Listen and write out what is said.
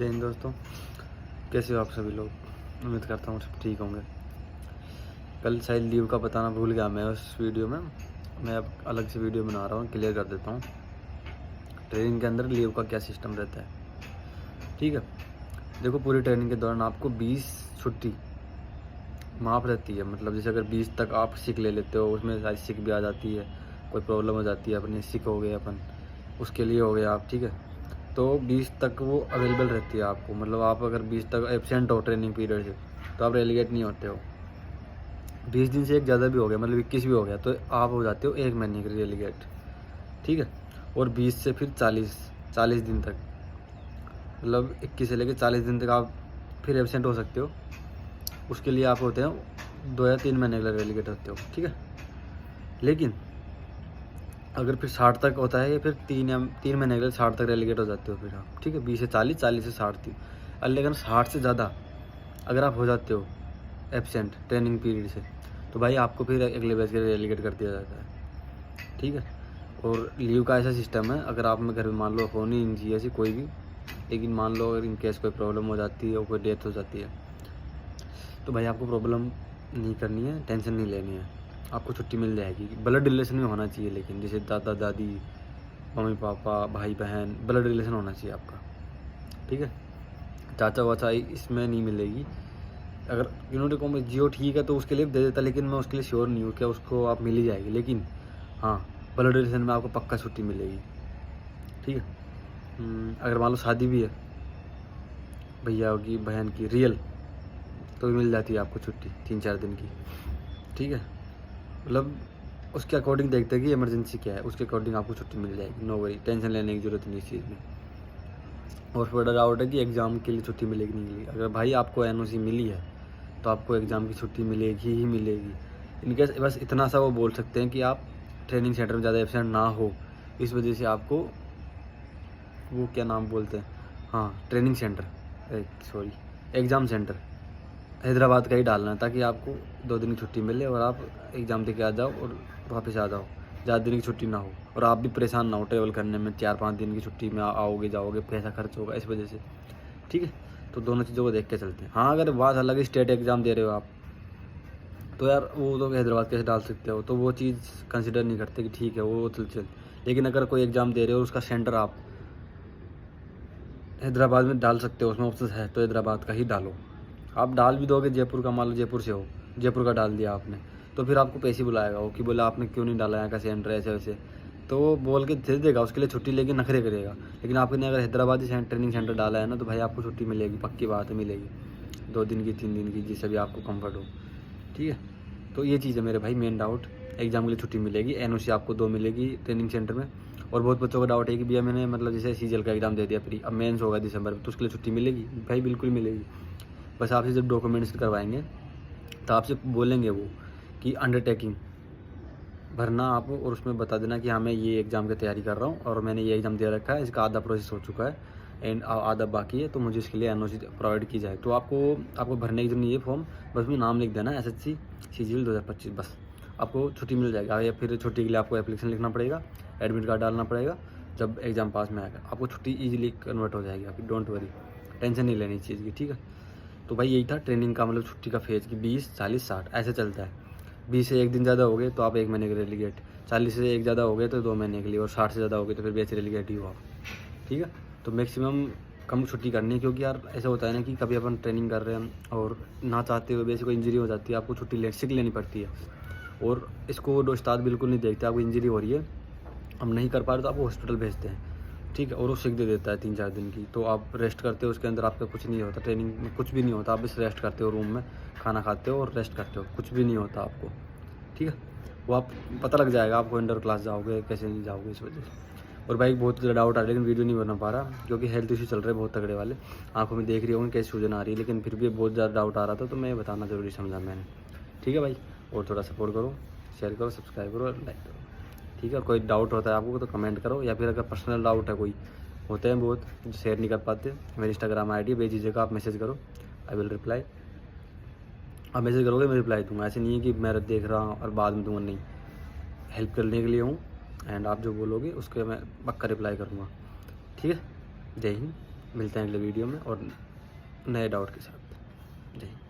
जय हिंद दोस्तों, कैसे हो आप सभी लोग। उम्मीद करता हूँ सब ठीक होंगे। कल शायद लीव का बताना भूल गया मैं उस वीडियो में। मैं अब अलग से वीडियो बना रहा हूँ, क्लियर कर देता हूँ ट्रेनिंग के अंदर लीव का क्या सिस्टम रहता है। ठीक है, देखो पूरी ट्रेनिंग के दौरान आपको 20 छुट्टी माफ़ रहती है। मतलब जैसे अगर 20 तक आप सिक ले लेते हो, उसमें सारी सिक भी आ जाती है, कोई प्रॉब्लम हो जाती है, अपने सिक हो गए अपन, उसके लिए हो गए आप। ठीक है, तो 20 तक वो अवेलेबल रहती है आपको। मतलब आप अगर 20 तक एब्सेंट हो ट्रेनिंग पीरियड से तो आप रेलीगेट नहीं होते हो। 20 दिन से एक ज़्यादा भी हो गया, मतलब 21 भी हो गया, तो आप हो जाते हो 1 महीने के रेलीगेट। ठीक है, और 20 से फिर 40 दिन तक, मतलब 21 से लेकर 40 दिन तक आप फिर एब्सेंट हो सकते हो। उसके लिए आप होते हैं 2 या 3 महीने के लिए रेलीगेट होते हो। ठीक है, लेकिन अगर फिर 60 तक होता है या फिर 3 महीने के लिए 60 तक रेलीगेट हो जाते हो फिर आप। ठीक है, 20 से 40, 40 से 60 थी। लेकिन 60 से ज़्यादा अगर आप हो जाते हो एब्सेंट ट्रेनिंग पीरियड से, तो भाई आपको फिर अगले बैच के लिए रेलीगेट कर दिया जाता है। ठीक है, और लीव का ऐसा सिस्टम है, अगर आप में घर में मान लो होनी नहीं चाहिए ऐसी कोई भी, लेकिन मान लो अगर इन केस कोई प्रॉब्लम हो जाती है और कोई डेथ हो जाती है, तो भाई आपको प्रॉब्लम नहीं करनी है, टेंशन नहीं लेनी है, आपको छुट्टी मिल जाएगी। ब्लड रिलेशन में होना चाहिए, लेकिन जैसे दादा दादी, मम्मी पापा, भाई बहन, ब्लड रिलेशन होना चाहिए आपका। ठीक है, चाचा वाचा इसमें नहीं मिलेगी। अगर इन्होंने को मैं जियो ठीक है तो उसके लिए दे देता, लेकिन मैं उसके लिए श्योर नहीं हूँ कि उसको आप मिल ही जाएगी। लेकिन हाँ, ब्लड रिलेशन में आपको पक्का छुट्टी मिलेगी। ठीक है, अगर मान लो शादी भी है भैया की बहन की रियल, तो भी मिल जाती है आपको छुट्टी 3-4 दिन की। ठीक है, मतलब उसके अकॉर्डिंग देखते हैं कि इमरजेंसी क्या है, उसके अकॉर्डिंग आपको छुट्टी मिल जाएगी। नो वरी, टेंशन लेने की जरूरत नहीं इस चीज़ में। और थोड़ा डाउट है कि एग्ज़ाम के लिए छुट्टी मिलेगी नहीं मिलेगी। अगर भाई आपको एनओसी मिली है तो आपको एग्ज़ाम की छुट्टी मिलेगी ही मिलेगी। इनकेस बस इतना सा वो बोल सकते हैं कि आप ट्रेनिंग सेंटर में ज़्यादा एब्सेंट ना हो, इस वजह से आपको वो क्या नाम बोलते हैं, हाँ training centre, sorry exam centre Hyderabad का ही डालना है, ताकि आपको 2 दिन की छुट्टी मिले और आप एग्ज़ाम दे के आ जाओ और वापस आ जाओ। ज़्यादा दिन की छुट्टी ना हो और आप भी परेशान ना हो ट्रैवल करने में। 4-5 दिन की छुट्टी में आओगे जाओगे, पैसा खर्च होगा इस वजह से। ठीक है, तो दोनों चीज़ों को देख के चलते हैं। हाँ, अगर बात अलग स्टेट एग्ज़ाम दे रहे हो आप, तो यार वो तो हैदराबाद कैसे डाल सकते हो, तो वो चीज़ कंसिडर नहीं करते कि ठीक है वो चल। लेकिन अगर कोई एग्ज़ाम दे रहे हो उसका सेंटर आप हैदराबाद में डाल सकते हो, उसमें ऑप्शन है, तो हैदराबाद का ही डालो। आप डाल भी दोगे जयपुर का, मान लो जयपुर से हो, जयपुर का डाल दिया आपने, तो फिर आपको पैसे बुलाएगा वो कि बोला आपने क्यों नहीं डाला यहाँ का सेंटर ऐसे वैसे, तो वो बोल के दे देगा, उसके लिए छुट्टी लेके नखरे करेगा। लेकिन आपने अगर हैदराबादी ट्रेनिंग सेंटर डाला है ना, तो भाई आपको छुट्टी मिलेगी, पक्की बात है मिलेगी। 2 दिन की, 3 दिन की, जिससे भी आपको कम्फर्ट हो। ठीक है, तो ये चीज़ है मेरे भाई मेन डाउट। एग्जाम के लिए छुट्टी मिलेगी, एनओसी आपको 2 मिलेगी ट्रेनिंग सेंटर में। और बहुत बच्चों का डाउट है कि भैया मैंने मतलब जैसे सीजीएल का एग्जाम दे दिया प्री, अब मेंस होगा दिसंबर में, तो उसके लिए छुट्टी मिलेगी? भाई बिल्कुल मिलेगी। बस आपसे जब डॉक्यूमेंट्स करवाएंगे तो आपसे बोलेंगे वो कि अंडरटेकिंग भरना आप, और उसमें बता देना कि हाँ मैं ये एग्ज़ाम की तैयारी कर रहा हूँ और मैंने ये एग्ज़ाम दे रखा है, इसका आधा प्रोसेस हो चुका है एंड आधा बाकी है, तो मुझे इसके लिए एनओसी प्रोवाइड की जाए। तो आपको भरने की जरूरत नहीं है फॉर्म, बस में नाम लिख देना एसएससी सीजीएल 2025, बस आपको छुट्टी मिल जाएगा। या फिर छुट्टी के लिए आपको एप्लीकेशन लिखना पड़ेगा, एडमिट कार्ड डालना पड़ेगा, जब एग्ज़ाम पास में आएगा आपको छुट्टी ईजिली कन्वर्ट हो जाएगी आपकी। डोंट वरी, टेंशन नहीं लेनी इस चीज़ की। ठीक है, तो भाई यही था ट्रेनिंग का मतलब छुट्टी का फेज़ कि 20, 40, 60 ऐसे चलता है। 20 से 1 दिन ज़्यादा हो गए तो आप 1 महीने के रेलीगेट, 40 से 1 ज़्यादा हो गए तो 2 महीने के लिए, और 60 से ज़्यादा हो गए तो फिर बैच रेलीगेट ही हो आप। ठीक है, तो मैक्सिमम कम छुट्टी करनी है, क्योंकि यार ऐसा होता है ना कि कभी अपन ट्रेनिंग कर रहे हैं और ना चाहते हुए वैसे कोई इंजरी हो जाती है, आपको छुट्टी सिक लेनी पड़ती है। और इसको उस्ताद बिल्कुल नहीं देखते, आपको इंजरी हो रही है, हम नहीं कर पा रहे तो आपको हॉस्पिटल भेजते हैं। ठीक है, और वो सिक दे देता है 3-4 दिन की, तो आप रेस्ट करते हो, उसके अंदर आपका कुछ नहीं होता, ट्रेनिंग में कुछ भी नहीं होता, आप बस रेस्ट करते हो, रूम में खाना खाते हो और रेस्ट करते हो, कुछ भी नहीं होता आपको। ठीक है, वो आप पता लग जाएगा आपको, अंडर क्लास जाओगे कैसे नहीं जाओगे इस वजह से। और भाई बहुत ज़्यादा डाउट आ रहा है, लेकिन वीडियो नहीं बना पा रहा क्योंकि हेल्थ इशू चल रहे हैं बहुत तगड़े वाले। आंखों में देख रही होंगे कैसे सूजन आ रही है, लेकिन फिर भी बहुत ज़्यादा डाउट आ रहा था, तो मैं बताना ज़रूरी समझा मैंने। ठीक है भाई, और थोड़ा सपोर्ट करो, शेयर करो, सब्सक्राइब करो और लाइक करो। ठीक है, कोई डाउट होता है आपको तो कमेंट करो, या फिर अगर पर्सनल डाउट है कोई, होते हैं बहुत जो शेयर नहीं कर पाते, मेरी इंस्टाग्राम आईडी बेझिझक आप मैसेज करो, आई विल रिप्लाई। आप मैसेज करोगे मैं रिप्लाई दूंगा, ऐसे नहीं है कि मैं देख रहा हूँ और बाद में दूंगा, नहीं, हेल्प करने के लिए हूँ एंड आप जो बोलोगे उसके मैं पक्का रिप्लाई करूँगा। ठीक है, जय हिंद। मिलते हैं अगले वीडियो में और नए डाउट के साथ। जय हिंद।